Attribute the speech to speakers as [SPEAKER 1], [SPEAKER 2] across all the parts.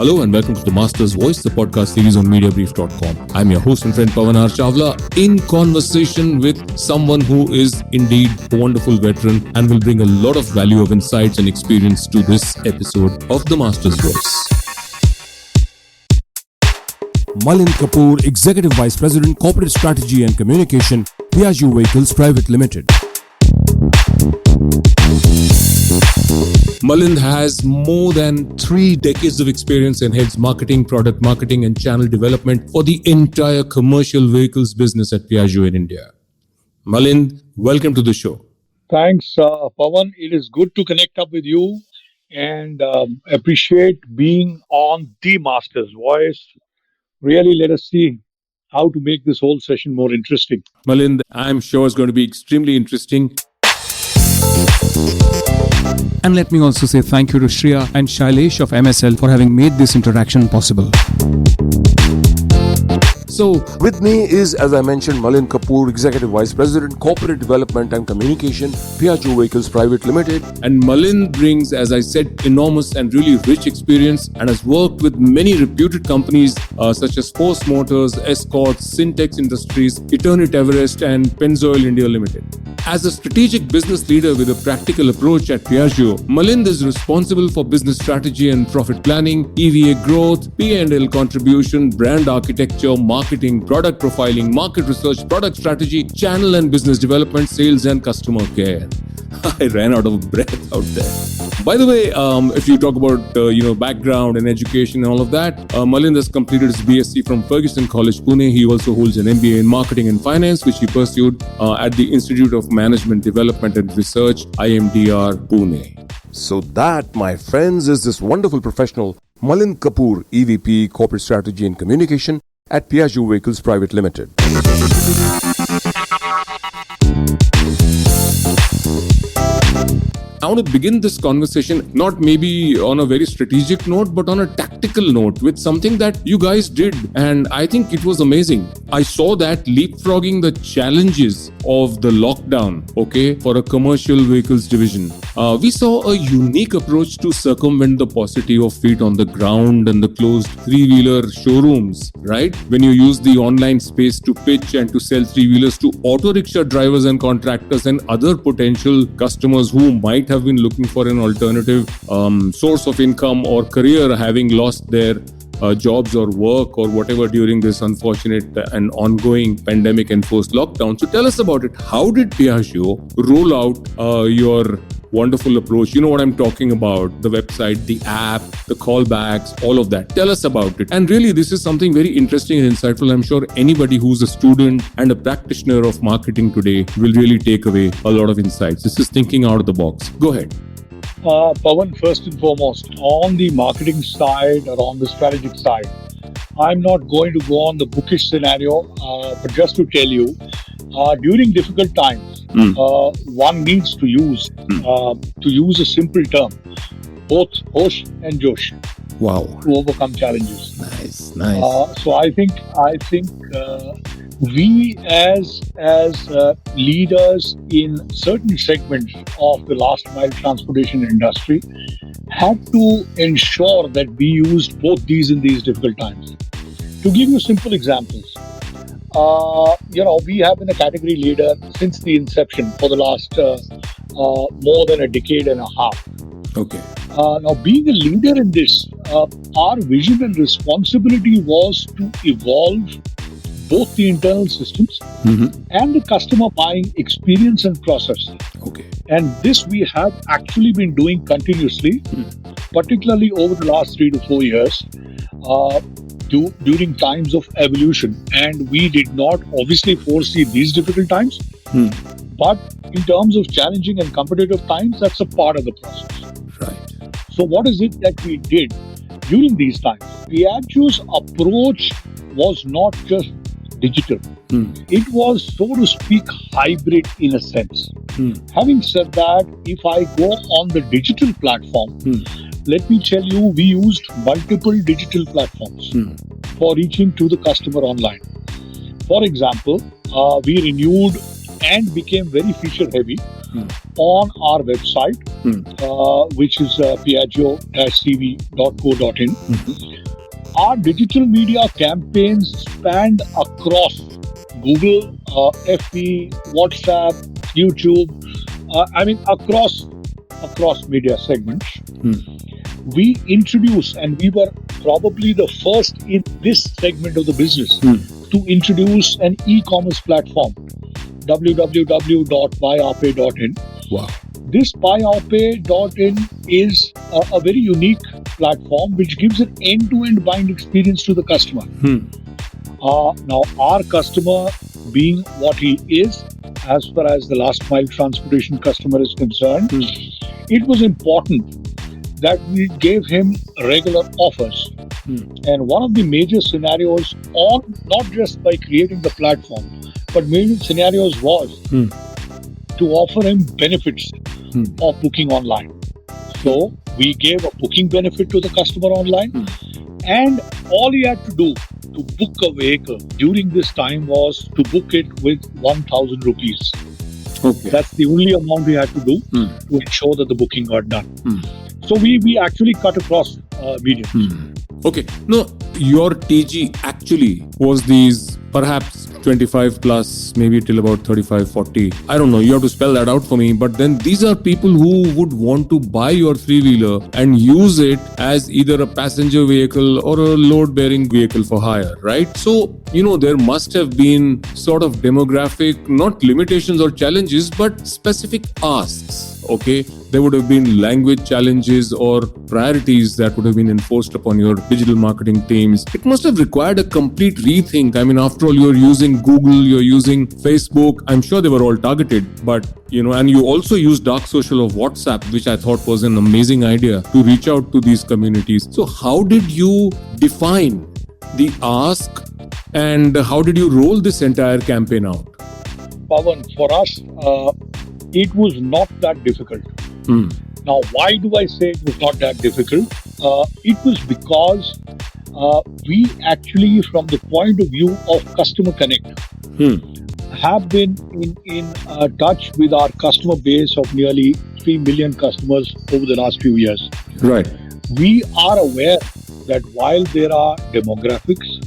[SPEAKER 1] Hello and welcome to the Master's Voice, the podcast series on Mediabrief.com. I'm your host and friend Pavan R Chawla, in conversation with someone who is indeed a wonderful veteran and will bring a lot of value of insights and experience to this episode of the Master's Voice.
[SPEAKER 2] Malind Kapur, Executive Vice President, Corporate Strategy and Communication, Piaggio Vehicles Pvt.
[SPEAKER 1] Malind has more than 3 decades of experience and heads marketing, product marketing and channel development for the entire commercial vehicles business at Piaggio in India. Malind, welcome to the show.
[SPEAKER 3] Thanks, Pavan. It is good to connect up with you and appreciate being on the Master's Voice. Really, let us see how to make this whole session more interesting.
[SPEAKER 1] Malind, I'm sure it's going to be extremely interesting.
[SPEAKER 2] And let me also say thank you to Shreya and Shailesh of MSL for having made this interaction possible.
[SPEAKER 1] So,
[SPEAKER 2] with me is, as I mentioned, Malind Kapur, Executive Vice President, Corporate Development and Communication, Piaggio Vehicles Pvt.
[SPEAKER 1] And Malind brings, as I said, enormous and really rich experience and has worked with many reputed companies such as Force Motors, Escorts, Syntex Industries, Eternit Everest and Pennzoil India Limited. As a strategic business leader with a practical approach at Piaggio, Malind is responsible for business strategy and profit planning, EVA growth, P&L contribution, brand architecture, marketing, product profiling, market research, product strategy, channel and business development, sales and customer care. I ran out of breath out there. By the way, if you talk about background and education and all of that, Malind has completed his BSc from Fergusson College, Pune. He also holds an MBA in Marketing and Finance, which he pursued at the Institute of Management Development and Research, IMDR, Pune.
[SPEAKER 2] So that, my friends, is this wonderful professional, Malind Kapur, EVP, Corporate Strategy and Communication at Piaggio Vehicles Pvt.
[SPEAKER 1] I want to begin this conversation not maybe on a very strategic note, but on a tactical note with something that you guys did. And I think it was amazing. I saw that leapfrogging the challenges of the lockdown, for a commercial vehicles division. We saw a unique approach to circumvent the paucity of feet on the ground and the closed three-wheeler showrooms, right? When you use the online space to pitch and to sell three-wheelers to auto rickshaw drivers and contractors and other potential customers who might have been looking for an alternative source of income or career, having lost their jobs or work or whatever during this unfortunate and ongoing pandemic enforced lockdown. So tell us about it. How did Piaggio roll out your wonderful approach? You know what I'm talking about, the website, the app, the callbacks, all of that. Tell us about it. And really, this is something very interesting and insightful. I'm sure anybody who's a student and a practitioner of marketing today will really take away a lot of insights. This is thinking out of the box. Go ahead.
[SPEAKER 3] Pavan, first and foremost, on the marketing side or on the strategic side, I'm not going to go on the bookish scenario, but just to tell you, during difficult times, one needs to use a simple term, both hosh and josh.
[SPEAKER 1] Wow.
[SPEAKER 3] To overcome challenges.
[SPEAKER 1] Nice.
[SPEAKER 3] So I think we as leaders in certain segments of the last mile transportation industry had to ensure that we used both these in these difficult times. To give you simple examples, we have been a category leader since the inception for the last more than a decade and a half.
[SPEAKER 1] Okay.
[SPEAKER 3] Now, being a leader in this, our vision and responsibility was to evolve both the internal systems and the customer buying experience and process.
[SPEAKER 1] Okay.
[SPEAKER 3] And this we have actually been doing continuously, particularly over the last 3 to 4 years, during times of evolution. And we did not obviously foresee these difficult times, but in terms of challenging and competitive times, that's a part of the process.
[SPEAKER 1] Right.
[SPEAKER 3] So what is it that we did during these times? Piaggio's approach was not just digital. It was, so to speak, hybrid in a sense. Having said that, if I go on the digital platform, let me tell you, we used multiple digital platforms for reaching to the customer online. For example, we renewed and became very feature heavy on our website, which is piaggio-cv.co.in. Our digital media campaigns spanned across Google, FB, WhatsApp, YouTube, across media segments. We introduced, and we were probably the first in this segment of the business to introduce an e-commerce platform, www.buyourpay.in.
[SPEAKER 2] Wow.
[SPEAKER 3] This buyourpay.in is a very unique platform which gives an end-to-end buying experience to the customer. Now, our customer being what he is, as far as the last mile transportation customer is concerned, it was important that we gave him regular offers. And one of the major scenarios on, not just by creating the platform, but major scenarios was to offer him benefits of booking online. So we gave a booking benefit to the customer online, and all he had to do to book a vehicle during this time was to book it with 1,000 rupees.
[SPEAKER 1] Okay.
[SPEAKER 3] That's the only amount we had to do to ensure that the booking got done. So we actually cut across medium.
[SPEAKER 1] Okay. No, your TG actually was these perhaps 25 plus, maybe till about 35, 40. I don't know. You have to spell that out for me. But then these are people who would want to buy your three-wheeler and use it as either a passenger vehicle or a load-bearing vehicle for hire, right? So, there must have been sort of demographic, not limitations or challenges, but specific asks. Okay, there would have been language challenges or priorities that would have been enforced upon your digital marketing teams. It must have required a complete rethink. I mean, after all, you're using Google, you're using Facebook. I'm sure they were all targeted, but and you also use dark social of WhatsApp, which I thought was an amazing idea to reach out to these communities. So how did you define the ask and how did you roll this entire campaign out?
[SPEAKER 3] Pavan, for us, it was not that difficult. Now, why do I say it was not that difficult? It was because we actually, from the point of view of customer connect, have been in touch with our customer base of nearly 3 million customers over the last few years.
[SPEAKER 1] Right.
[SPEAKER 3] We are aware that while there are demographics,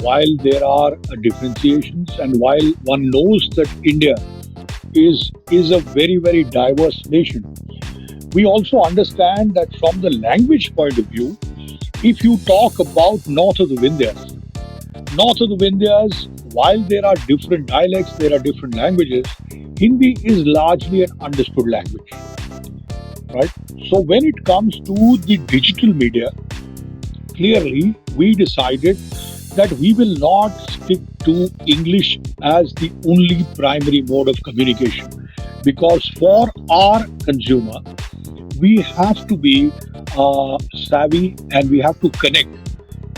[SPEAKER 3] while there are differentiations, and while one knows that India is a very, very diverse nation, we also understand that from the language point of view, if you talk about north of the Vindhyas, while there are different dialects, there are different languages, Hindi is largely an understood language, right? So when it comes to the digital media, clearly we decided that we will not stick to English as the only primary mode of communication, because for our consumer, we have to be savvy and we have to connect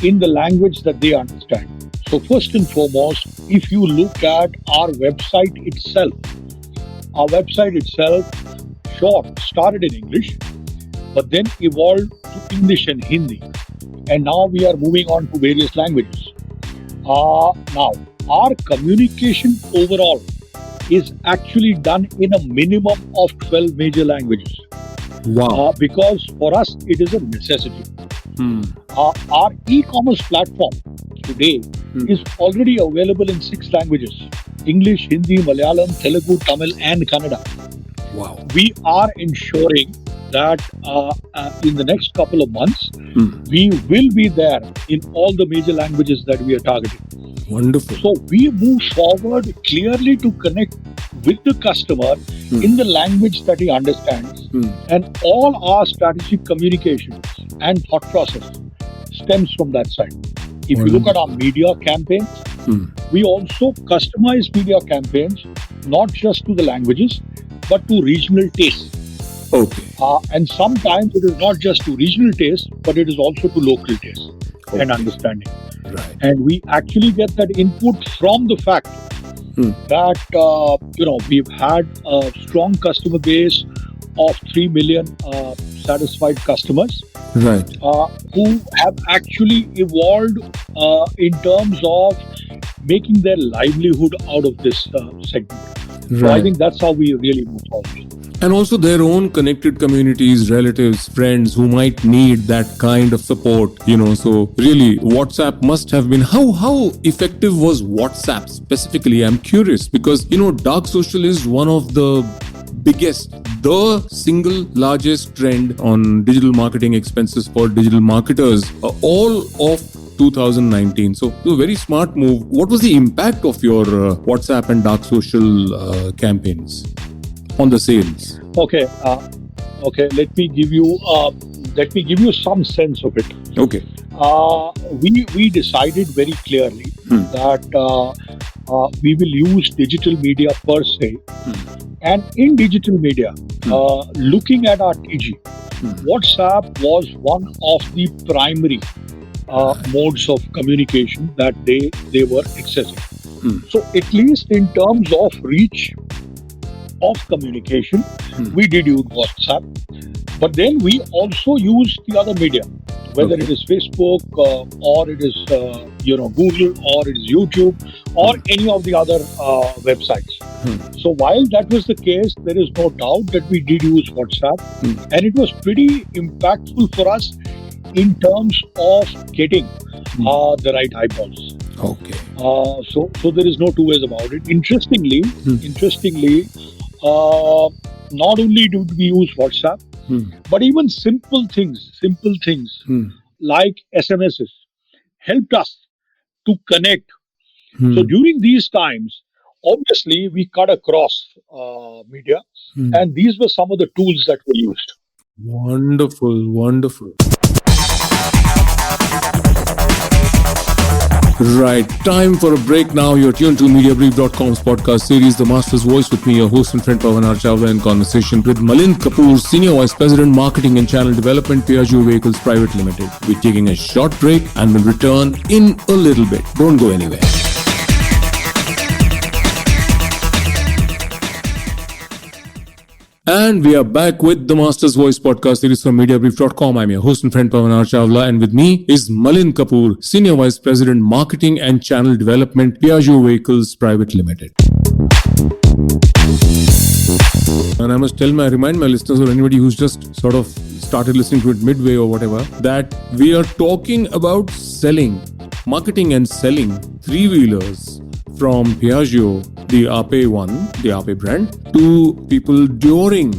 [SPEAKER 3] in the language that they understand. So first and foremost, if you look at our website itself, started in English, but then evolved to English and Hindi. And now we are moving on to various languages. Now, our communication overall is actually done in a minimum of 12 major languages.
[SPEAKER 1] Wow.
[SPEAKER 3] Because for us, it is a necessity. Our e-commerce platform today is already available in 6 languages: English, Hindi, Malayalam, Telugu, Tamil, and Kannada.
[SPEAKER 1] Wow.
[SPEAKER 3] We are ensuring that in the next couple of months, we will be there in all the major languages that we are targeting.
[SPEAKER 1] Wonderful.
[SPEAKER 3] So we move forward clearly to connect with the customer in the language that he understands. And all our strategic communication and thought process stems from that side. If you look at our media campaigns, we also customize media campaigns not just to the languages, but to regional tastes.
[SPEAKER 1] Okay.
[SPEAKER 3] And sometimes it is not just to regional tastes, but it is also to local tastes and understanding.
[SPEAKER 1] Right.
[SPEAKER 3] And we actually get that input from the fact that we've had a strong customer base of 3 million satisfied customers,
[SPEAKER 1] Right.
[SPEAKER 3] who have actually evolved in terms of making their livelihood out of this segment. So I think that's how we really move forward.
[SPEAKER 1] And also their own connected communities, relatives, friends who might need that kind of support, So really, WhatsApp must have been. How effective was WhatsApp specifically? I'm curious because, dark social is one of the biggest, the single largest trend on digital marketing expenses for digital marketers, all of 2019. So, a very smart move. What was the impact of your WhatsApp and dark social campaigns on the sales?
[SPEAKER 3] Okay. Let me give you some sense of it.
[SPEAKER 1] Okay.
[SPEAKER 3] We decided very clearly that we will use digital media per se, and in digital media, looking at our TG, WhatsApp was one of the primary modes of communication that they were accessing. So at least in terms of reach of communication, we did use WhatsApp, but then we also used the other media, whether it is Facebook or it is Google or it is YouTube or any of the other websites. So while that was the case, there is no doubt that we did use WhatsApp, and it was pretty impactful for us in terms of getting the right eyeballs.
[SPEAKER 1] Okay.
[SPEAKER 3] So there is no two ways about it. Interestingly, not only did we use WhatsApp, but even simple things like SMSs helped us to connect. So during these times, obviously we cut across media, and these were some of the tools that were used.
[SPEAKER 1] Wonderful. Right, time for a break now. You're tuned to Mediabrief.com's podcast series, The Master's Voice, with me, your host and friend Pavan R Chawla, in conversation with Malind Kapur, Senior Vice President, Marketing and Channel Development, Piaggio Vehicles Pvt. Limited. We're taking a short break and will return in a little bit. Don't go anywhere. And we are back with the Master's Voice podcast series from Mediabrief.com. I'm your host and friend Pavan R Chawla, and with me is Malind Kapur, Senior Vice President, Marketing and Channel Development, Piaggio Vehicles Pvt. Limited. And I must remind my listeners or anybody who's just sort of started listening to it midway or whatever, that we are talking about selling, marketing and selling three-wheelers from Piaggio, the Ape brand, to people during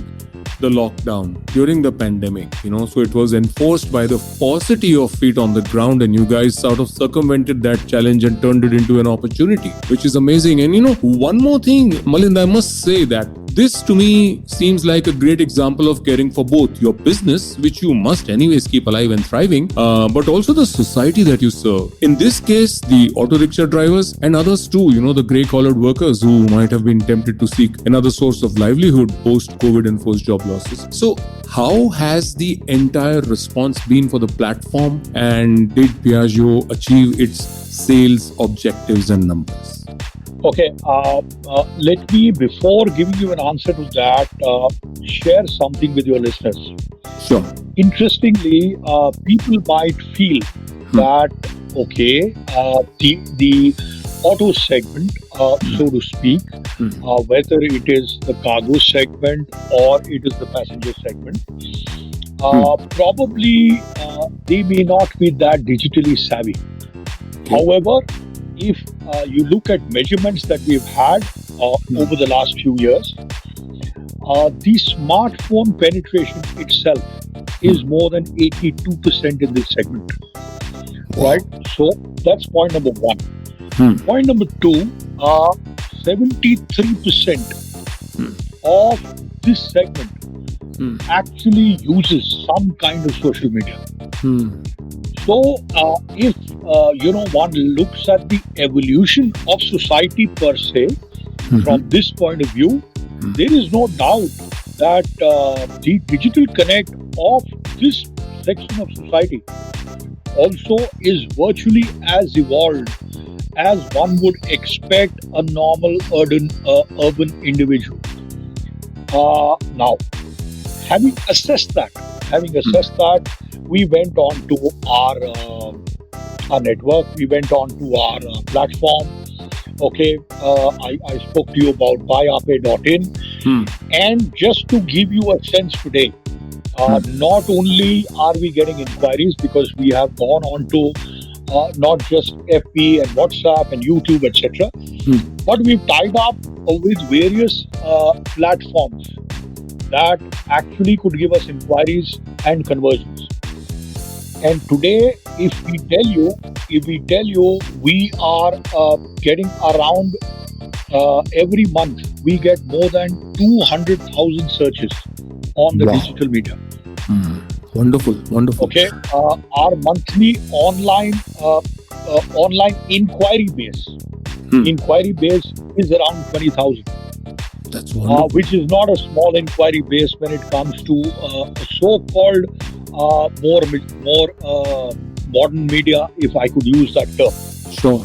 [SPEAKER 1] the lockdown, during the pandemic, so it was enforced by the paucity of feet on the ground, and you guys sort of circumvented that challenge and turned it into an opportunity, which is amazing. And one more thing, Malind, I must say that this to me seems like a great example of caring for both your business, which you must anyways keep alive and thriving, but also the society that you serve. In this case, the auto rickshaw drivers and others too, the grey-collared workers who might have been tempted to seek another source of livelihood post-COVID enforced job losses. So how has the entire response been for the platform, and did Piaggio achieve its sales objectives and numbers?
[SPEAKER 3] Okay, let me, before giving you an answer to that, share something with your listeners.
[SPEAKER 1] Sure.
[SPEAKER 3] Interestingly, people might feel that, okay, the auto segment, so to speak, whether it is the cargo segment or it is the passenger segment, probably they may not be that digitally savvy.
[SPEAKER 1] Okay.
[SPEAKER 3] However, if you look at measurements that we've had over the last few years, the smartphone penetration itself is more than 82% in this segment. Right? So that's point number one. Point number two, 73% of this segment actually uses some kind of social media. So, if one looks at the evolution of society per se, from this point of view, there is no doubt that the digital connect of this section of society also is virtually as evolved as one would expect a normal urban individual. Now, having assessed that, we went on to our network, we went on to our platform, Okay, I spoke to you about buyape.in. And just to give you a sense today, not only are we getting inquiries because we have gone on to not just FB and WhatsApp and YouTube, etc., but we've tied up with various platforms that actually could give us inquiries and conversions. And today, if we tell you, we are getting around every month, we get more than 200,000 searches on the digital media.
[SPEAKER 1] Wonderful.
[SPEAKER 3] Okay, our monthly online inquiry base is around 20,000.
[SPEAKER 1] That's wonderful.
[SPEAKER 3] Which is not a small inquiry base when it comes to a so-called more modern media, if I could use that term.
[SPEAKER 1] Sure.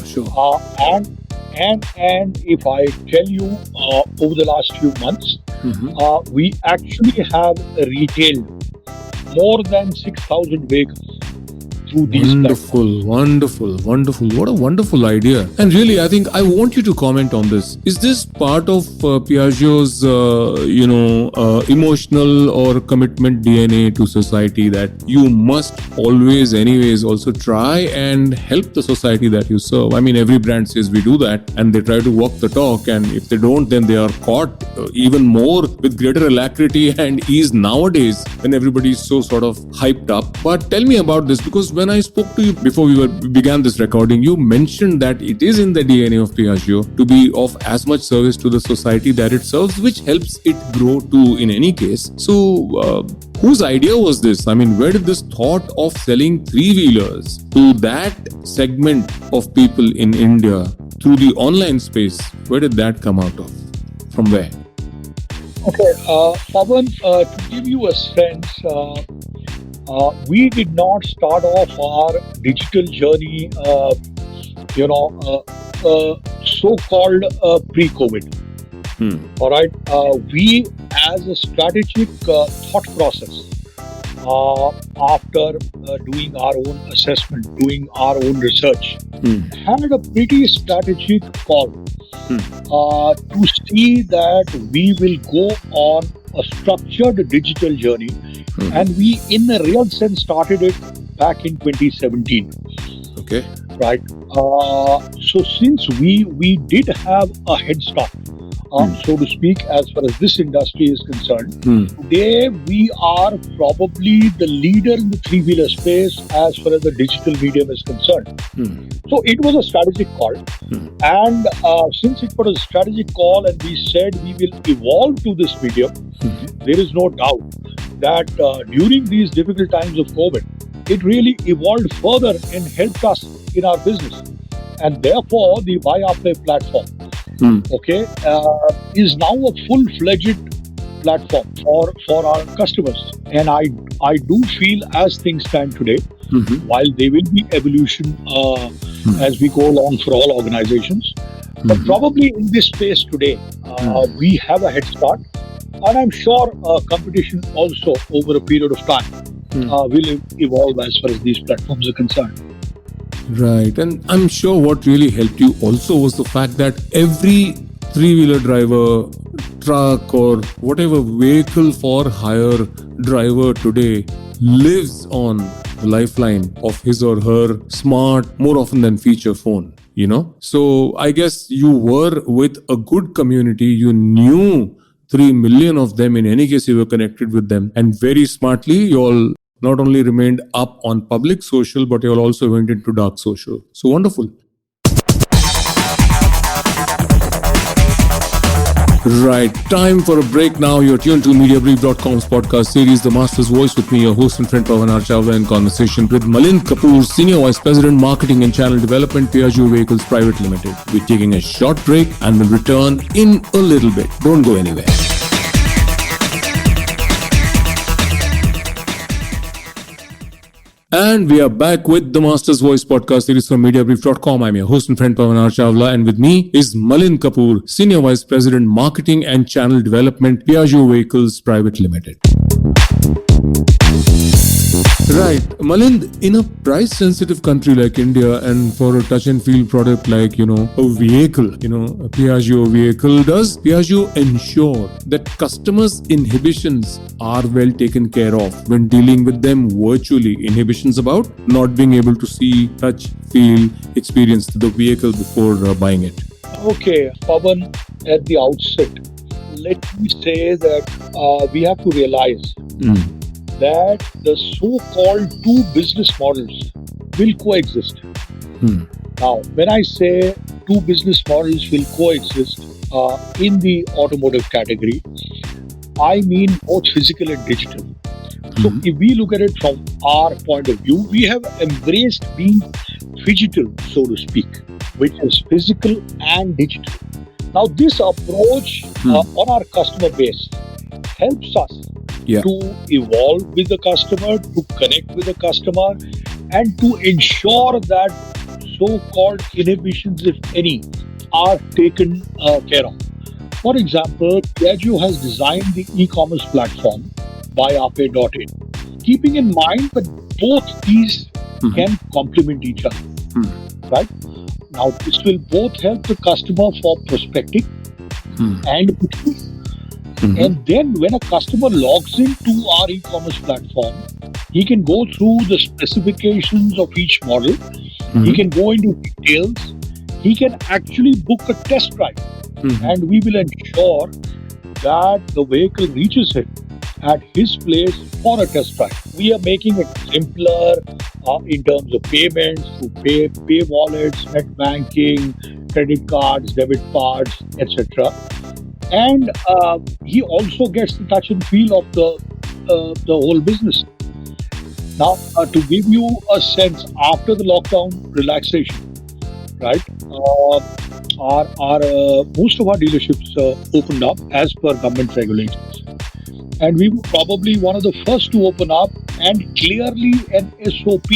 [SPEAKER 3] And if I tell you, over the last few months, we actually have retailed more than 6,000 vehicles through these platforms.
[SPEAKER 1] Wonderful. What a wonderful idea. And really, I think I want you to comment on this. Is this part of Piaggio's, emotional or commitment DNA to society that you must always, anyways, also try and help the society that you serve? I mean, every brand says we do that and they try to walk the talk. And if they don't, then they are caught even more with greater alacrity and ease nowadays when everybody is so sort of hyped up. But tell me about this, because when I spoke to you before we began this recording, you mentioned that it is in the DNA of Piaggio to be of as much service to the society that it serves, which helps it grow too in any case. So, whose idea was this? I mean, where did this thought of selling three-wheelers to that segment of people in India through the online space, where did that come out of? From where?
[SPEAKER 3] Okay, Pavan, to give you a sense, we did not start off our digital journey, so-called pre-COVID. All right. We, as a strategic thought process, after doing our own assessment, doing our own research, had a pretty strategic call to see that we will go on a structured digital journey. And we, in a real sense, started it back in 2017.
[SPEAKER 1] Okay.
[SPEAKER 3] Right. So since we did have a head start, so to speak, as far as this industry is concerned, today we are probably the leader in the three-wheeler space as far as the digital medium is concerned. So it was a strategic call. And since it was a strategic call and we said we will evolve to this medium, there is no doubt that during these difficult times of COVID, it really evolved further and helped us in our business. And therefore, the buyape platform, is now a full-fledged platform for our customers. And I do feel, as things stand today, while there will be evolution as we go along for all organizations, but probably in this space today, we have a head start. And I'm sure competition also over a period of time will evolve as far as these platforms are concerned.
[SPEAKER 1] Right. And I'm sure what really helped you also was the fact that every three-wheeler driver, truck or whatever vehicle for hire driver today lives on the lifeline of his or her smart, more often than feature phone, So I guess you were with a good community. You knew 3 million of them. In any case, you were connected with them. And very smartly, you all not only remained up on public social, but you all also went into dark social. So wonderful. Right, time for a break now. You're tuned to Mediabrief.com's podcast series, The Master's Voice, with me, your host and friend Pavan R Chawla, in conversation with Malind Kapur, Senior Vice President, Marketing and Channel Development, Piaggio Vehicles Pvt. Limited. We're taking a short break and will return in a little bit. Don't go anywhere. And we are back with the Master's Voice podcast series from Mediabrief.com. I'm your host and friend Pavan R Chawla, and with me is Malind Kapur, Senior Vice President, Marketing and Channel Development, Piaggio Vehicles Pvt. Limited. Right. Malind, in a price-sensitive country like India and for a touch-and-feel product like, a vehicle, a Piaggio vehicle, does Piaggio ensure that customers' inhibitions are well taken care of when dealing with them virtually? Inhibitions about not being able to see, touch, feel, experience the vehicle before buying it.
[SPEAKER 3] Okay, Pavan, at the outset, let me say that we have to realize that the so-called two business models will coexist. Now, when I say two business models will coexist in the automotive category, I mean both physical and digital. So, if we look at it from our point of view, we have embraced being phygital, so to speak, which is physical and digital. Now, this approach on our customer base helps us to evolve with the customer, to connect with the customer, and to ensure that so-called inhibitions, if any, are taken care of. For example, Piaggio has designed the e-commerce platform buyape.in, keeping in mind that both these can complement each other, right? Now, this will both help the customer for prospecting and booking. And then when a customer logs into our e-commerce platform, he can go through the specifications of each model. He can go into details. He can actually book a test drive. And we will ensure that the vehicle reaches him at his place for a test drive. We are making it simpler in terms of payments through pay wallets, net banking, credit cards, debit cards, etc. And he also gets the touch and feel of the whole business. Now, to give you a sense, after the lockdown relaxation, right, most of our dealerships opened up as per government regulations. And we were probably one of the first to open up, and clearly an SOP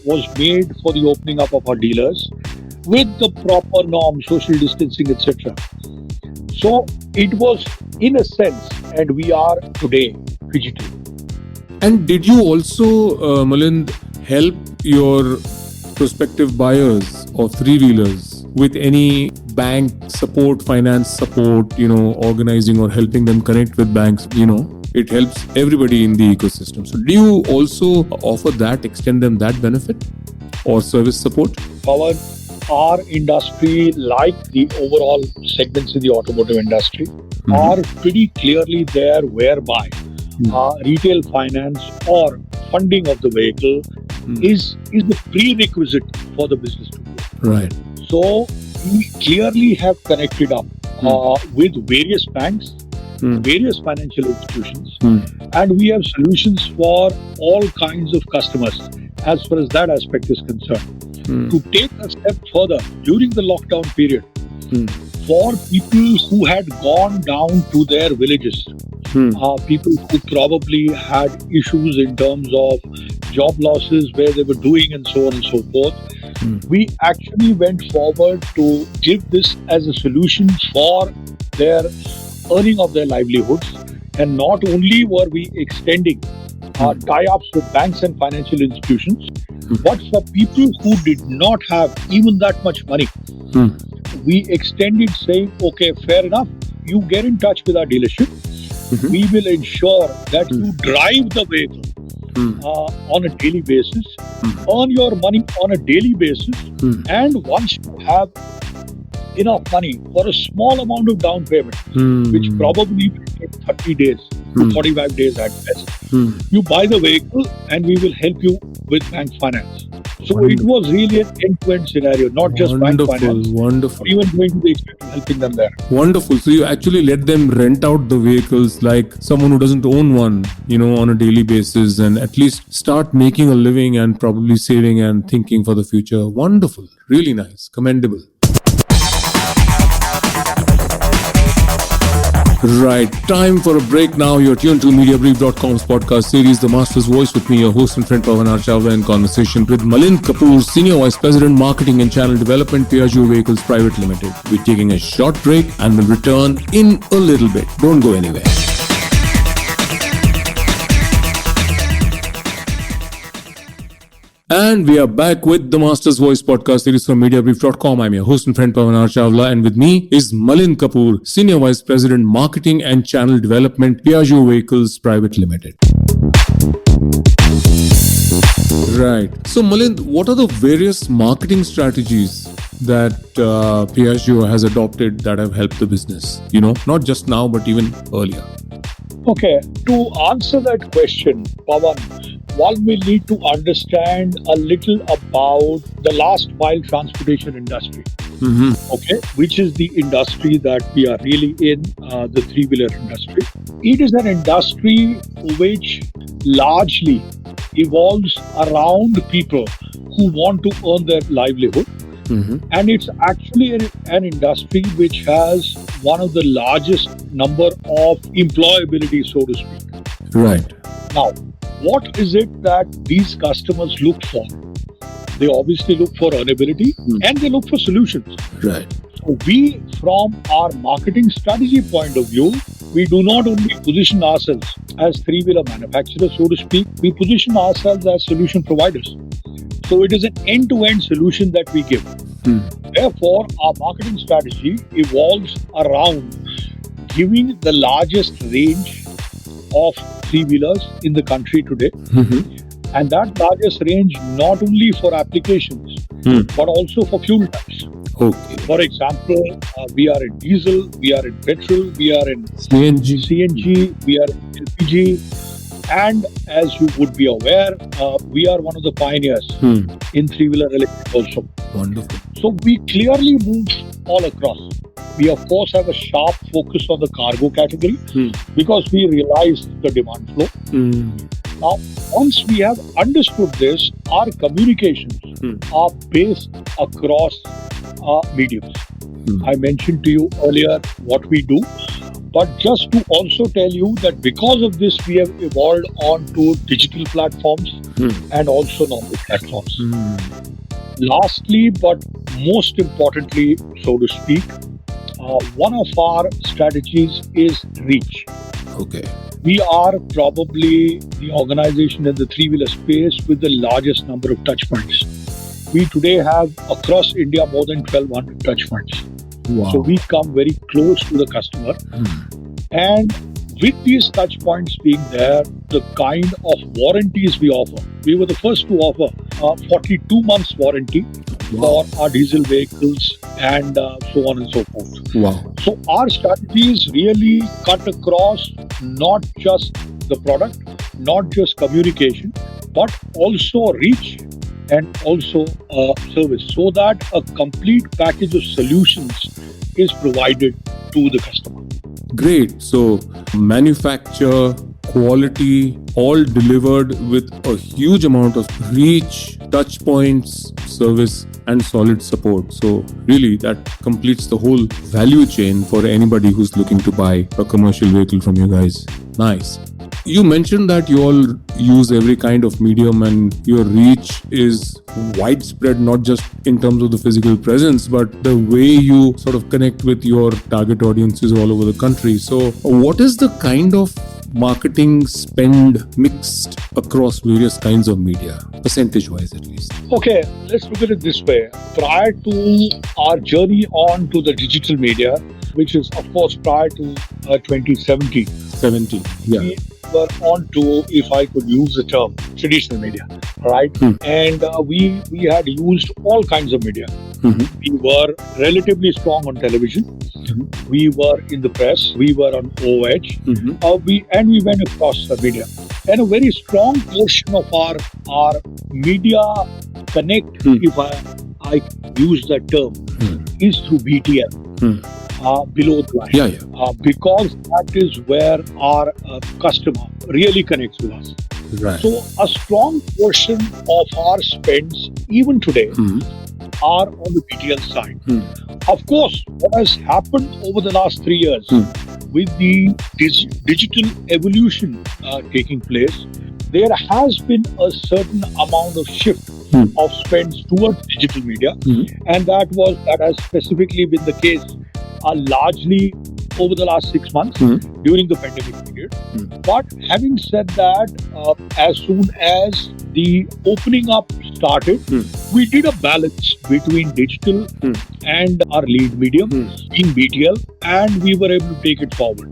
[SPEAKER 3] was made for the opening up of our dealers with the proper norms, social distancing, etc. So it was, in a sense, and we are today, digital.
[SPEAKER 1] And did you also, Malind, help your prospective buyers of three-wheelers with any bank support, finance support, organizing or helping them connect with banks? It helps everybody in the ecosystem. So do you also offer that, extend them that benefit or service support?
[SPEAKER 3] Our industry, like the overall segments in the automotive industry, are pretty clearly there whereby retail finance or funding of the vehicle is the prerequisite for the business to grow.
[SPEAKER 1] Right.
[SPEAKER 3] So we clearly have connected up with various banks, various financial institutions, and we have solutions for all kinds of customers as far as that aspect is concerned. To take a step further, during the lockdown period, for people who had gone down to their villages, people who probably had issues in terms of job losses where they were doing and so on and so forth, we actually went forward to give this as a solution for their earning of their livelihoods. And not only were we extending tie-ups with banks and financial institutions, but for people who did not have even that much money, we extended saying, okay, fair enough, you get in touch with our dealership. We will ensure that you drive the vehicle on a daily basis, earn your money on a daily basis, and once you have enough money for a small amount of down payment, which probably will take 30 days to 45 days at best, you buy the vehicle and we will help you with bank finance. So it was really an end-to-end scenario, not just bank finance.
[SPEAKER 1] Wonderful.
[SPEAKER 3] Even going to the extent of helping them there.
[SPEAKER 1] Wonderful. So you actually let them rent out the vehicles like someone who doesn't own one, on a daily basis, and at least start making a living and probably saving and thinking for the future. Wonderful. Really nice. Commendable. Right, time for a break now. You're tuned to Mediabrief.com's podcast series, The Master's Voice, with me, your host and friend Pavan R Chawla, in conversation with Malind Kapur, Senior Vice President, Marketing and Channel Development, Piaggio Vehicles Pvt. Limited. We're taking a short break and will return in a little bit. Don't go anywhere. And we are back with the Master's Voice podcast series from Mediabrief.com. I'm your host and friend Pavan R Chawla, and with me is Malind Kapur, Senior Vice President, Marketing and Channel Development, Piaggio Vehicles Pvt. Limited. Right. So, Malind, what are the various marketing strategies that Piaggio has adopted that have helped the business? You know, not just now, but even earlier.
[SPEAKER 3] Okay, to answer that question, Pavan, one will need to understand a little about the last mile transportation industry. Okay, which is the industry that we are really in, the three-wheeler industry. It is an industry which largely evolves around people who want to earn their livelihood. And it's actually an industry which has one of the largest number of employability, so to speak.
[SPEAKER 1] Right.
[SPEAKER 3] Now, what is it that these customers look for? They obviously look for earnability and they look for solutions.
[SPEAKER 1] Right.
[SPEAKER 3] So we, from our marketing strategy point of view, we do not only position ourselves as three-wheeler manufacturers, so to speak, we position ourselves as solution providers. So it is an end-to-end solution that we give. Therefore, our marketing strategy evolves around giving the largest range of three-wheelers in the country today. And that largest range not only for applications, but also for fuel types.
[SPEAKER 1] Okay.
[SPEAKER 3] For example, we are in diesel, we are in petrol, we are in CNG, we are in LPG. And as you would be aware, we are one of the pioneers in three-wheeler electric also.
[SPEAKER 1] Wonderful.
[SPEAKER 3] So we clearly move all across. We of course have a sharp focus on the cargo category because we realize the demand flow. Now, once we have understood this, our communications are based across mediums. I mentioned to you earlier what we do. But just to also tell you that because of this, we have evolved onto digital platforms and also normal platforms. Lastly, but most importantly, so to speak, one of our strategies is reach.
[SPEAKER 1] Okay.
[SPEAKER 3] We are probably the organization in the three-wheeler space with the largest number of touch points. We today have across India more than 1,200 touch points.
[SPEAKER 1] Wow.
[SPEAKER 3] So we come very close to the customer. And with these touch points being there, the kind of warranties we offer, we were the first to offer 42 months warranty for our diesel vehicles and so on and so forth.
[SPEAKER 1] Wow.
[SPEAKER 3] So our strategies really cut across not just the product, not just communication, but also reach and also service, so that a complete package of solutions is provided to the customer.
[SPEAKER 1] Great. So manufacture, quality, all delivered with a huge amount of reach, touch points, service and solid support. So really that completes the whole value chain for anybody who's looking to buy a commercial vehicle from you guys. Nice. You mentioned that you all use every kind of medium and your reach is widespread, not just in terms of the physical presence, but the way you sort of connect with your target audiences all over the country. So what is the kind of marketing spend mixed across various kinds of media, percentage-wise at least?
[SPEAKER 3] Okay, let's look at it this way. Prior to our journey on to the digital media, which is of course prior to 2017,
[SPEAKER 1] yeah.
[SPEAKER 3] we were on to, if I could use the term, traditional media, right? And we had used all kinds of media. We were relatively strong on television. We were in the press. We were on OH. We went across the media. And a very strong portion of our media connect, if I use that term, is through BTL. Below the line. Because that is where our customer really connects with us.
[SPEAKER 1] Right.
[SPEAKER 3] So a strong portion of our spends, even today, are on the BTL side. Of course, what has happened over the last 3 years with the digital evolution taking place, there has been a certain amount of shift of spends towards digital media, and that has specifically been the case largely over the last 6 months during the pandemic period. But having said that, as soon as the opening up started, we did a balance between digital and our lead medium being BTL, and we were able to take it forward.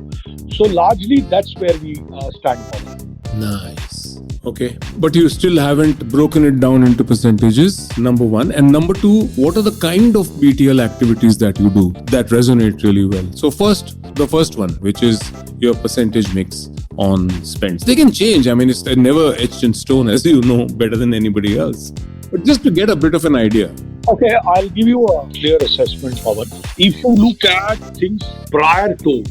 [SPEAKER 3] So largely that's where we stand for.
[SPEAKER 1] Nice. Okay. But you still haven't broken it down into percentages, number one. And number two, what are the kind of BTL activities that you do that resonate really well? So the first one, which is your percentage mix on spends. They can change. I mean, it's never etched in stone, as you know better than anybody else. But just to get a bit of an idea.
[SPEAKER 3] Okay, I'll give you a clear assessment, Pavan. If you look at things prior to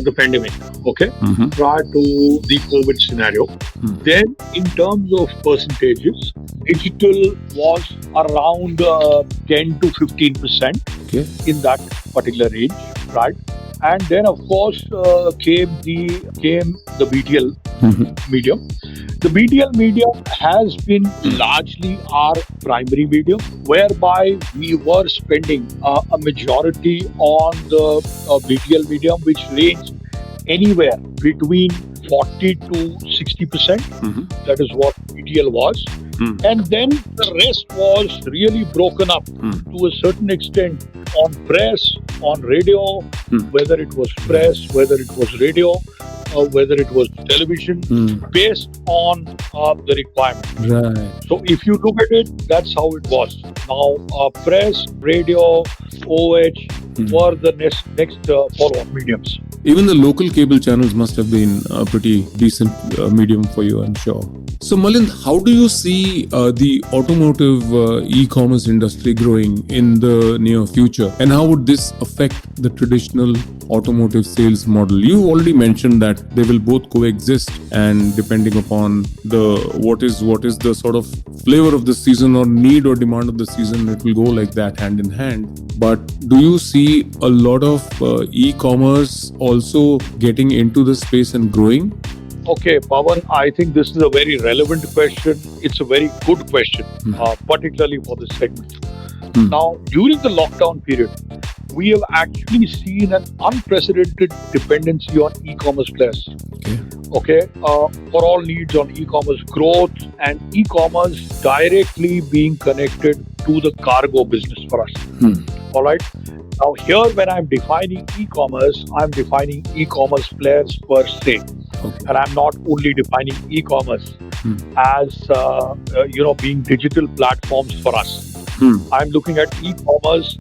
[SPEAKER 3] the pandemic, okay, prior to the COVID scenario, then in terms of percentages, digital was around 10 to 15% in that particular range, right? And then, of course, came the BTL medium. The BTL medium has been largely our primary medium, whereby we were spending a majority on the BTL medium, which ranged anywhere between 40 to 60%. That is what BTL was. And then the rest was really broken up to a certain extent on press, on radio, whether it was press, whether it was radio, whether it was television, based on the requirement.
[SPEAKER 1] Right.
[SPEAKER 3] So if you look at it, that's how it was. Now, press, radio, OH were the next follow-up mediums.
[SPEAKER 1] Even the local cable channels must have been a pretty decent medium for you, I'm sure. So Malind, how do you see the automotive e-commerce industry growing in the near future? And how would this affect the traditional automotive sales model? You already mentioned that they will both coexist, and depending upon what is the sort of flavor of the season or need or demand of the season, it will go like that hand in hand. But do you see a lot of e-commerce also getting into the space and growing?
[SPEAKER 3] Okay, Pavan, I think this is a very relevant question. It's a very good question, particularly for this segment. Now, during the lockdown period, we have actually seen an unprecedented dependency on e-commerce players. Okay, for all needs on e-commerce growth and e-commerce directly being connected to the cargo business for us. All right. Now, here when I'm defining e-commerce, I'm defining e-commerce players per se. And I'm not only defining e-commerce as being digital platforms for us. I'm looking at e-commerce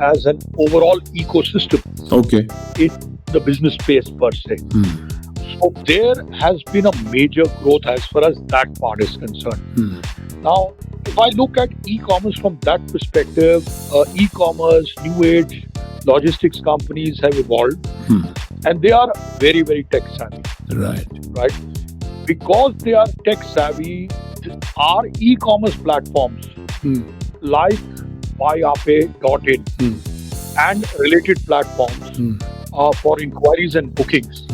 [SPEAKER 3] as an overall ecosystem in the business space per se. So there has been a major growth as far as that part is concerned. Now, if I look at e-commerce from that perspective, e-commerce, new age logistics companies have evolved, and they are very, very tech savvy. Right. Because they are tech savvy, our e-commerce platforms like buyape.in and related platforms for inquiries and bookings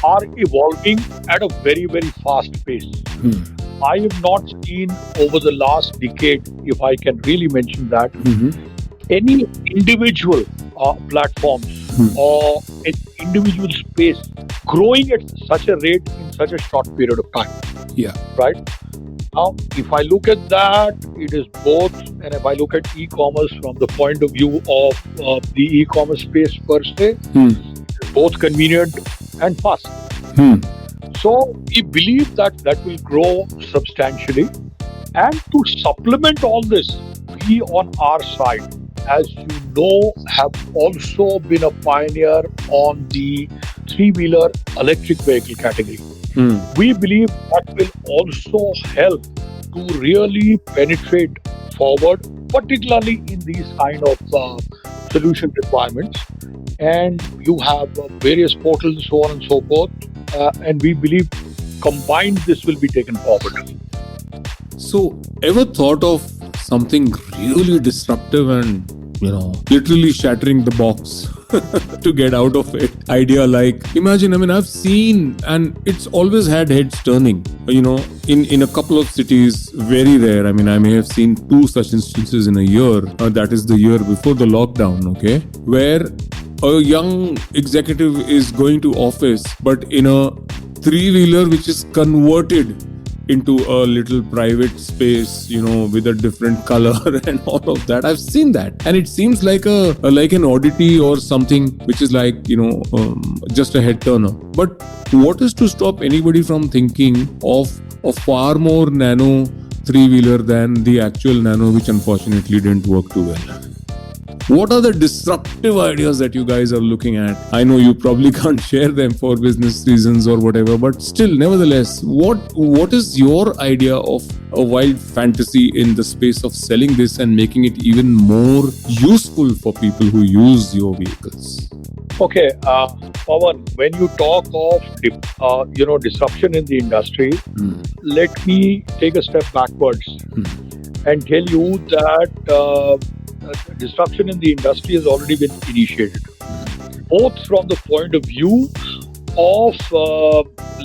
[SPEAKER 3] are evolving at a very, very fast pace. I have not seen over the last decade, if I can really mention that, any individual platforms or an individual space growing at such a rate in such a short period of time. Right? Now, if I look at that, it is both, and if I look at e-commerce from the point of view of the e-commerce space per se, both convenient and fast. So we believe that will grow substantially. And to supplement all this, we on our side, as you know, have also been a pioneer on the three-wheeler electric vehicle category. We believe that will also help to really penetrate forward, particularly in these kind of solution requirements. And you have various portals, so on and so forth. And we believe combined this will be taken forward.
[SPEAKER 1] So, ever thought of something really disruptive and, literally shattering the box to get out of it? Idea like, imagine, I've seen, and it's always had heads turning, in a couple of cities, very rare. I may have seen 2 such instances in a year, that is the year before the lockdown, where a young executive is going to office, but in a three-wheeler which is converted into a little private space, with a different color and all of that. I've seen that, and it seems like like an oddity or something, which is like just a head turner. But what is to stop anybody from thinking of a far more nano three-wheeler than the actual nano, which unfortunately didn't work too well? What are the disruptive ideas that you guys are looking at? I know you probably can't share them for business reasons or whatever, but still, nevertheless, what is your idea of a wild fantasy in the space of selling this and making it even more useful for people who use your vehicles?
[SPEAKER 3] Okay, Pavan, when you talk of disruption in the industry, let me take a step backwards and tell you that disruption in the industry has already been initiated, both from the point of view of,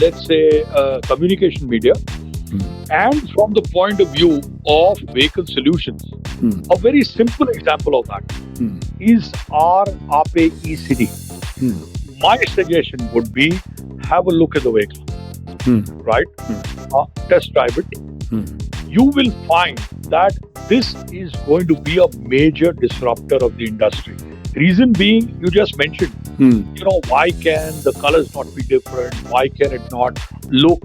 [SPEAKER 3] let's say, communication media, and from the point of view of vehicle solutions. A very simple example of that is our Ape e-City. My suggestion would be, have a look at the vehicle, right? Test drive it. You will find that this is going to be a major disruptor of the industry. Reason being, you just mentioned, why can the colors not be different? Why can it not look,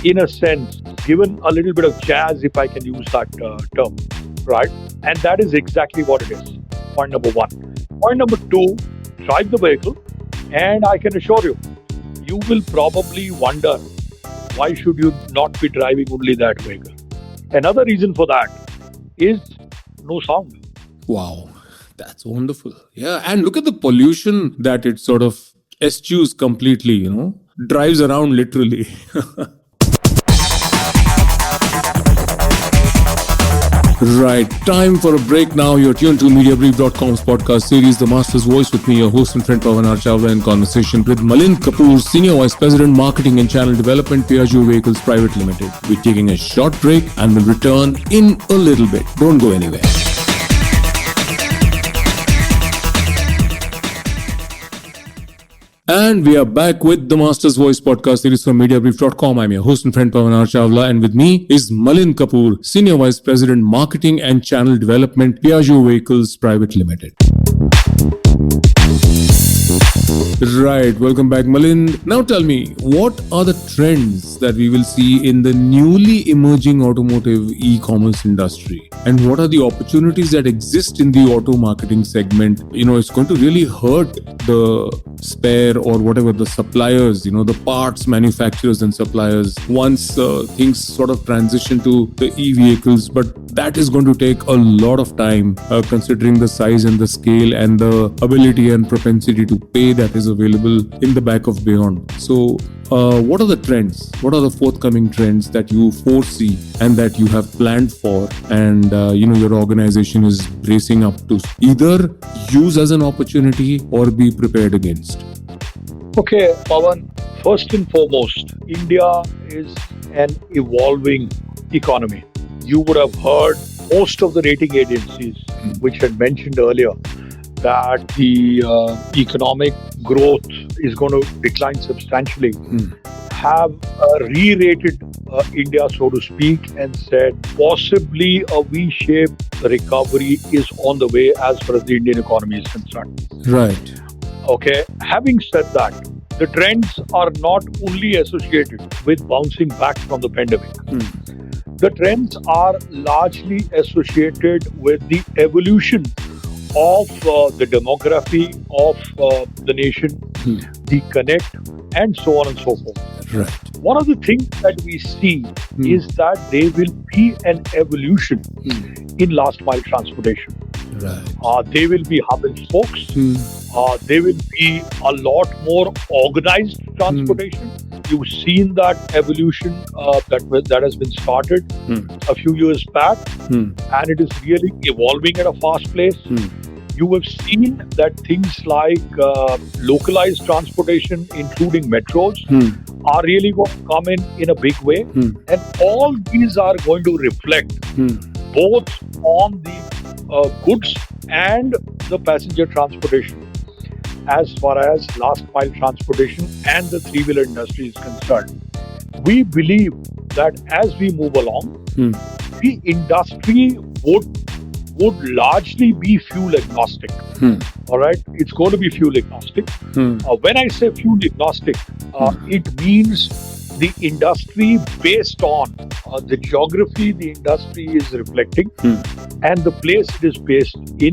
[SPEAKER 3] in a sense, given a little bit of jazz, if I can use that term, right? And that is exactly what it is. Point number one. Point number two, drive the vehicle, and I can assure you, you will probably wonder, why should you not be driving only that vehicle? Another reason for that is no sound.
[SPEAKER 1] Wow, that's wonderful. Yeah, and look at the pollution that it sort of eschews completely, drives around literally. Right, time for a break now. You're tuned to Mediabrief.com's podcast series, The Master's Voice, with me, your host and friend Pavan R Chawla, in conversation with Malind Kapur, Senior Vice President, Marketing and Channel Development, Piaggio Vehicles Pvt. Limited. We're taking a short break and will return in a little bit. Don't go anywhere. And we are back with the Master's Voice podcast series from Mediabrief.com. I'm your host and friend Pavan R Chawla, and with me is Malind Kapur, Senior Vice President, Marketing and Channel Development, Piaggio Vehicles Pvt. Limited. Right, welcome back, Malind. Now tell me, what are the trends that we will see in the newly emerging automotive e-commerce industry? And what are the opportunities that exist in the auto marketing segment? It's going to really hurt the spare or whatever the suppliers, the parts manufacturers and suppliers, once things sort of transition to the e-vehicles. But that is going to take a lot of time, considering the size and the scale and the ability and propensity to pay that is available in the back of Beyond. So what are the trends? What are the forthcoming trends that you foresee and that you have planned for, and your organization is bracing up to either use as an opportunity or be prepared against?
[SPEAKER 3] Okay, Pavan, first and foremost, India is an evolving economy. You would have heard most of the rating agencies, which had mentioned earlier, that the economic growth is going to decline substantially, have re-rated India, so to speak, and said possibly a V-shaped recovery is on the way as far as the Indian economy is concerned.
[SPEAKER 1] Right.
[SPEAKER 3] Okay. Having said that, the trends are not only associated with bouncing back from the pandemic. The trends are largely associated with the evolution of the demography of the nation, the connect, and so on and so forth.
[SPEAKER 1] Right.
[SPEAKER 3] One of the things that we see is that there will be an evolution in last mile transportation.
[SPEAKER 1] Right.
[SPEAKER 3] There will be hub and spokes. There will be a lot more organized transportation. You've seen that evolution that has been started a few years back, and it is really evolving at a fast pace. You have seen that things like localized transportation, including metros, are really going to come in a big way. And all these are going to reflect both on the goods and the passenger transportation as far as last mile transportation and the three-wheeler industry is concerned. We believe that as we move along, the industry would largely be fuel agnostic. All right, it's going to be fuel agnostic. When I say fuel agnostic, it means the industry based on the geography the industry is reflecting and the place it is based in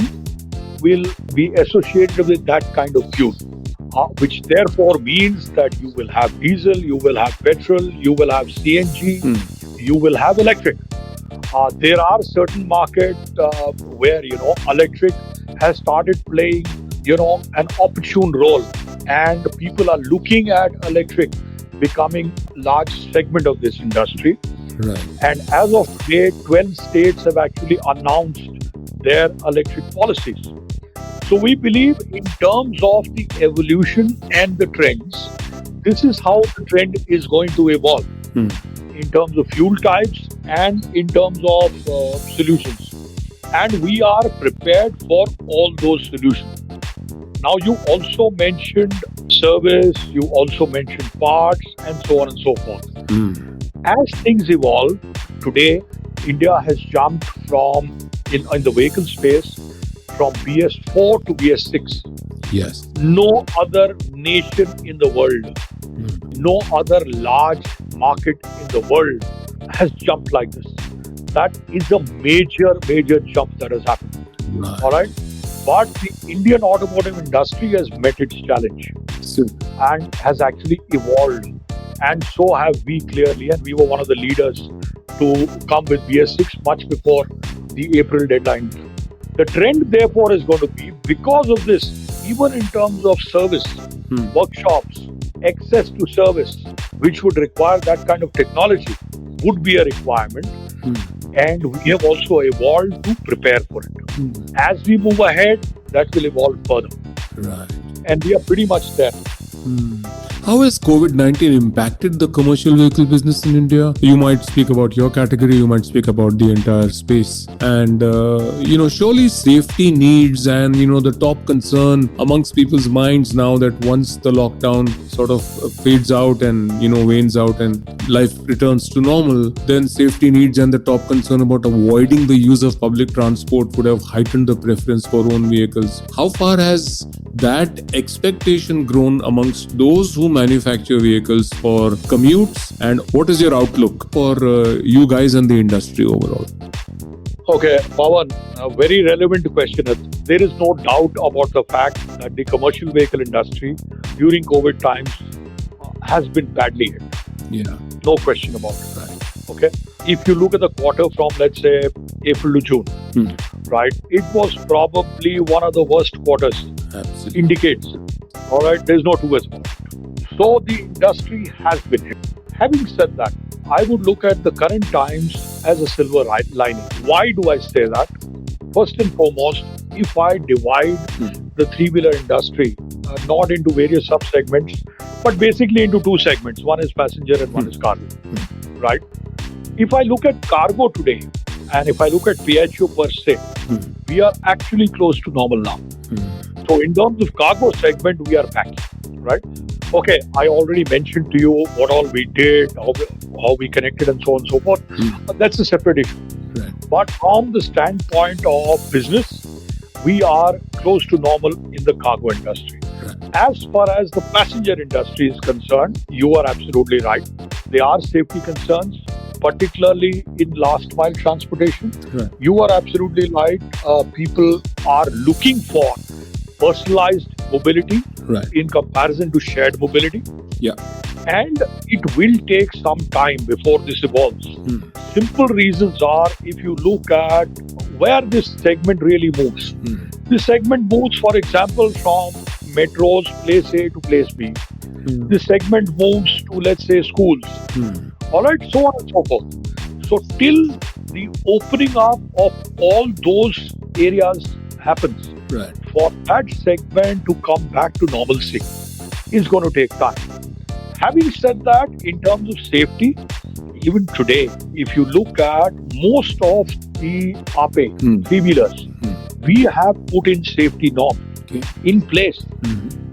[SPEAKER 3] will be associated with that kind of fuel, which therefore means that you will have diesel, you will have petrol, you will have CNG, you will have electric. There are certain markets where electric has started playing an opportune role, and people are looking at electric becoming large segment of this industry.
[SPEAKER 1] Right.
[SPEAKER 3] And as of today, 12 states have actually announced their electric policies. So we believe in terms of the evolution and the trends, this is how the trend is going to evolve in terms of fuel types and in terms of solutions. And we are prepared for all those solutions. Now, you also mentioned service, you also mentioned parts, and so on and so forth. As things evolve, today, India has jumped from, in the vehicle space, from BS4 to BS6.
[SPEAKER 1] Yes.
[SPEAKER 3] No other nation in the world, no other large market in the world has jumped like this. That is a major jump that has happened.
[SPEAKER 1] Right.
[SPEAKER 3] All right. But the Indian automotive industry has met its challenge and has actually evolved. And so have we clearly. And we were one of the leaders to come with BS6 much before the April deadline. The trend, therefore, is going to be, because of this, even in terms of service, workshops, access to service, which would require that kind of technology, would be a requirement. And we have also evolved to prepare for it. As we move ahead, that will evolve further.
[SPEAKER 1] Right.
[SPEAKER 3] And we are pretty much there.
[SPEAKER 1] How has COVID-19 impacted the commercial vehicle business in India? You might speak about your category, you might speak about the entire space. And, surely safety needs and, the top concern amongst people's minds now that once the lockdown sort of fades out and, wanes out and life returns to normal, then safety needs and the top concern about avoiding the use of public transport would have heightened the preference for own vehicles. How far has that expectation grown amongst those who manufacture vehicles for commutes, and what is your outlook for you guys and the industry overall?
[SPEAKER 3] Okay, Pavan, a very relevant question. There is no doubt about the fact that the commercial vehicle industry during COVID times has been badly hit.
[SPEAKER 1] Yeah.
[SPEAKER 3] No question about it. Right. Okay. If you look at the quarter from, let's say, April to June, right, it was probably one of the worst quarters.
[SPEAKER 1] Absolutely.
[SPEAKER 3] Indicates. All right, there's no two ways about it. So the industry has been hit. Having said that, I would look at the current times as a silver lining. Why do I say that? First and foremost, if I divide the three-wheeler industry not into various sub-segments, but basically into two segments. One is passenger and one is cargo. Right? If I look at cargo today, and if I look at Piaggio per se, we are actually close to normal now. So in terms of cargo segment, we are back, right? Okay, I already mentioned to you what all we did, how we connected and so on and so forth. That's a separate issue.
[SPEAKER 1] Right.
[SPEAKER 3] But from the standpoint of business, we are close to normal in the cargo industry.
[SPEAKER 1] Right.
[SPEAKER 3] As far as the passenger industry is concerned, you are absolutely right. There are safety concerns, particularly in last mile transportation.
[SPEAKER 1] Right.
[SPEAKER 3] You are absolutely right. People are looking for personalized mobility in comparison to shared mobility.
[SPEAKER 1] Yeah.
[SPEAKER 3] And it will take some time before this evolves. Simple reasons are, if you look at where this segment really moves. This segment moves, for example, from metros, place A to place B. This segment moves to, let's say, schools. All right, so on and so forth. So till the opening up of all those areas happens, for that segment to come back to normalcy is going to take time. Having said that, in terms of safety, even today, if you look at most of the APE three-wheelers, we have put in safety norms in place.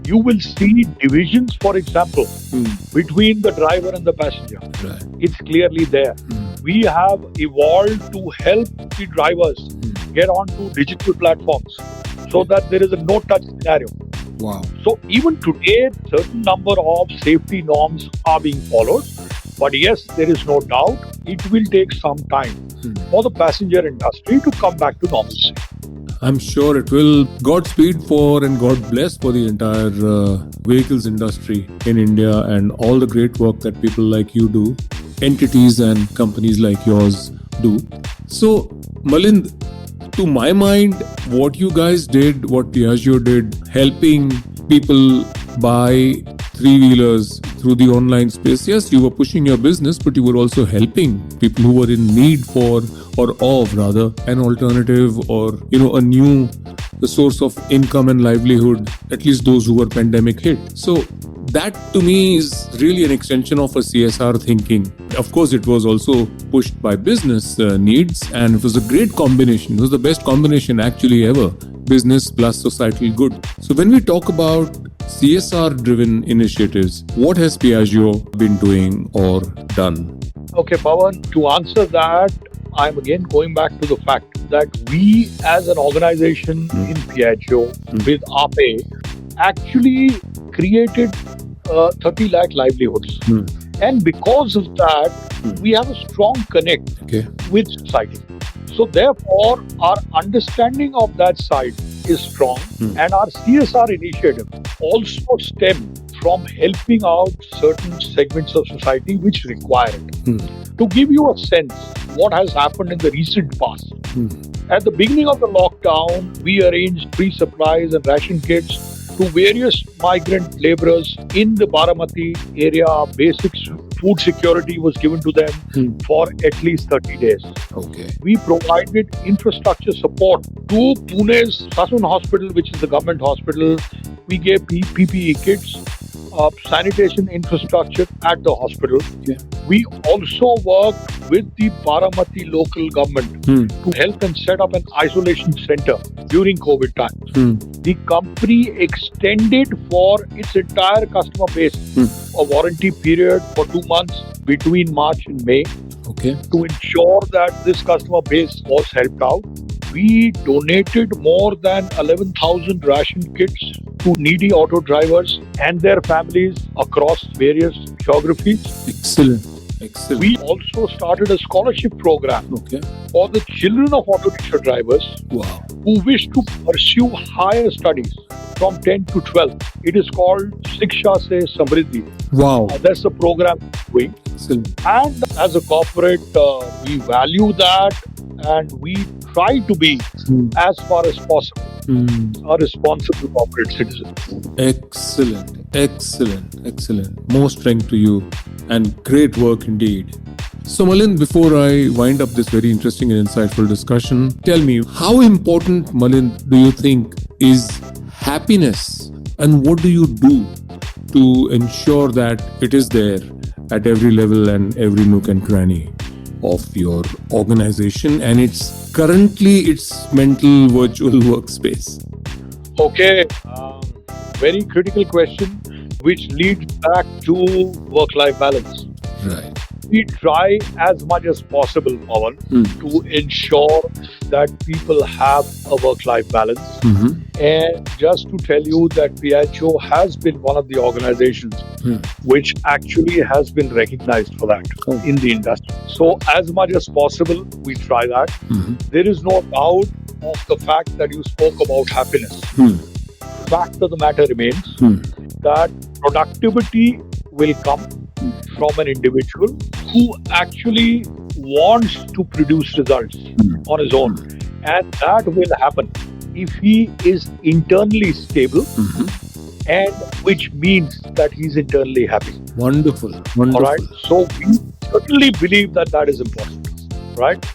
[SPEAKER 3] you will see divisions, for example, between the driver and the passenger.
[SPEAKER 1] Right.
[SPEAKER 3] It's clearly there. We have evolved to help the drivers get onto digital platforms so that there is a no-touch scenario.
[SPEAKER 1] Wow.
[SPEAKER 3] So even today, certain number of safety norms are being followed. But yes, there is no doubt it will take some time for the passenger industry to come back to normalcy.
[SPEAKER 1] I'm sure it will. Godspeed for and God bless for the entire vehicles industry in India and all the great work that people like you do, entities and companies like yours do. So, Malind, to my mind, what you guys did, what Piaggio did, helping people buy three-wheelers through the online space. Yes, you were pushing your business, but you were also helping people who were in need for, or of rather, an alternative or, a new source of income and livelihood, at least those who were pandemic hit. So that to me is really an extension of a CSR thinking. Of course, it was also pushed by business needs, and it was a great combination. It was the best combination actually ever. Business plus societal good. So when we talk about CSR driven initiatives, what has Piaggio been doing or done?
[SPEAKER 3] Okay, Pavan, to answer that, I'm again going back to the fact that we as an organization in Piaggio with APE actually created 30 lakh livelihoods. And because of that, we have a strong connect with society. So therefore, our understanding of that side is strong, and our CSR initiative also stem from helping out certain segments of society which require it. To give you a sense, what has happened in the recent past. At the beginning of the lockdown, we arranged free supplies and ration kits to various migrant laborers in the Baramati area. Basic food security was given to them for at least 30 days.
[SPEAKER 1] Okay.
[SPEAKER 3] We provided infrastructure support to Pune's Sasun Hospital, which is the government hospital. We gave PPE kits, sanitation infrastructure at the hospital. We also worked with the Baramati local government to help them set up an isolation center during COVID time. The company extended for its entire customer base a warranty period for 2 months between March and May to ensure that this customer base was helped out. We donated more than 11,000 ration kits to needy auto drivers and their families across various geographies.
[SPEAKER 1] Excellent.
[SPEAKER 3] We also started a scholarship program for the children of auto rickshaw drivers who wish to pursue higher studies from 10 to 12. It is called Shiksha Se Samriddhi.
[SPEAKER 1] Wow.
[SPEAKER 3] That's the program we're doing.
[SPEAKER 1] Excellent.
[SPEAKER 3] And as a corporate, we value that, and we try to be, as far as possible, a responsible corporate citizen.
[SPEAKER 1] Excellent. More strength to you, and great work indeed. So Malind, before I wind up this very interesting and insightful discussion, tell me, how important, Malind, do you think is happiness, and what do you do to ensure that it is there at every level and every nook and cranny of your organization and its mental virtual workspace?
[SPEAKER 3] Okay, very critical question, which leads back to work-life balance.
[SPEAKER 1] Right.
[SPEAKER 3] We try as much as possible, Pavan, to ensure that people have a work-life balance. And just to tell you that Piaggio has been one of the organizations which actually has been recognized for that in the industry. So as much as possible, we try that. There is no doubt of the fact that you spoke about happiness. Fact of the matter remains that productivity will come from an individual who actually wants to produce results on his own. And that will happen if he is internally stable, and which means that he's internally happy.
[SPEAKER 1] Wonderful.
[SPEAKER 3] All right. So we certainly believe that is important. Right?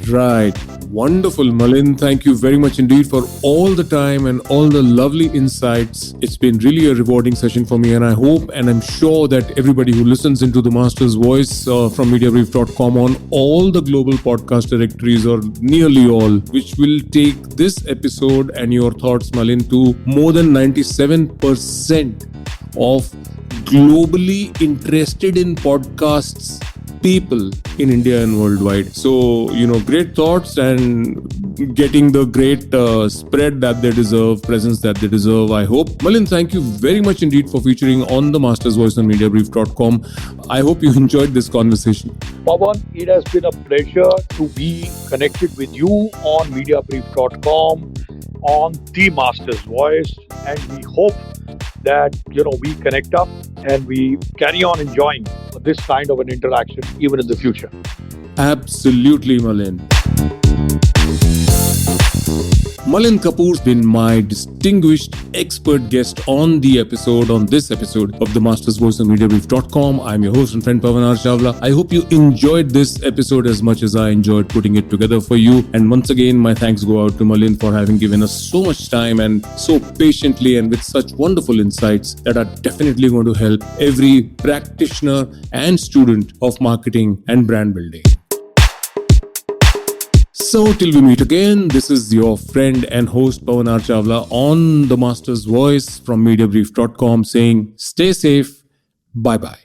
[SPEAKER 1] Right. Wonderful, Malind. Thank you very much indeed for all the time and all the lovely insights. It's been really a rewarding session for me, and I hope and I'm sure that everybody who listens into the Master's Voice from Mediabrief.com on all the global podcast directories, or nearly all, which will take this episode and your thoughts, Malind, to more than 97% of globally interested in podcasts people in India and worldwide. So, great thoughts and getting the great spread that they deserve, presence that they deserve, I hope. Malind, thank you very much indeed for featuring on the Master's Voice on Mediabrief.com. I hope you enjoyed this conversation.
[SPEAKER 3] Pavan, it has been a pleasure to be connected with you on Mediabrief.com on the Master's Voice, and we hope that we connect up and we carry on enjoying this kind of an interaction even in the future.
[SPEAKER 1] Absolutely, Malind. Malind Kapur's been my distinguished expert guest on this episode of the Master's Voice on Mediabrief.com. I'm your host and friend Pavan R Chawla. I hope you enjoyed this episode as much as I enjoyed putting it together for you. And once again, my thanks go out to Malind for having given us so much time and so patiently and with such wonderful insights that are definitely going to help every practitioner and student of marketing and brand building. So till we meet again, this is your friend and host Pavan R Chawla on the Master's Voice from Mediabrief.com saying stay safe, bye-bye.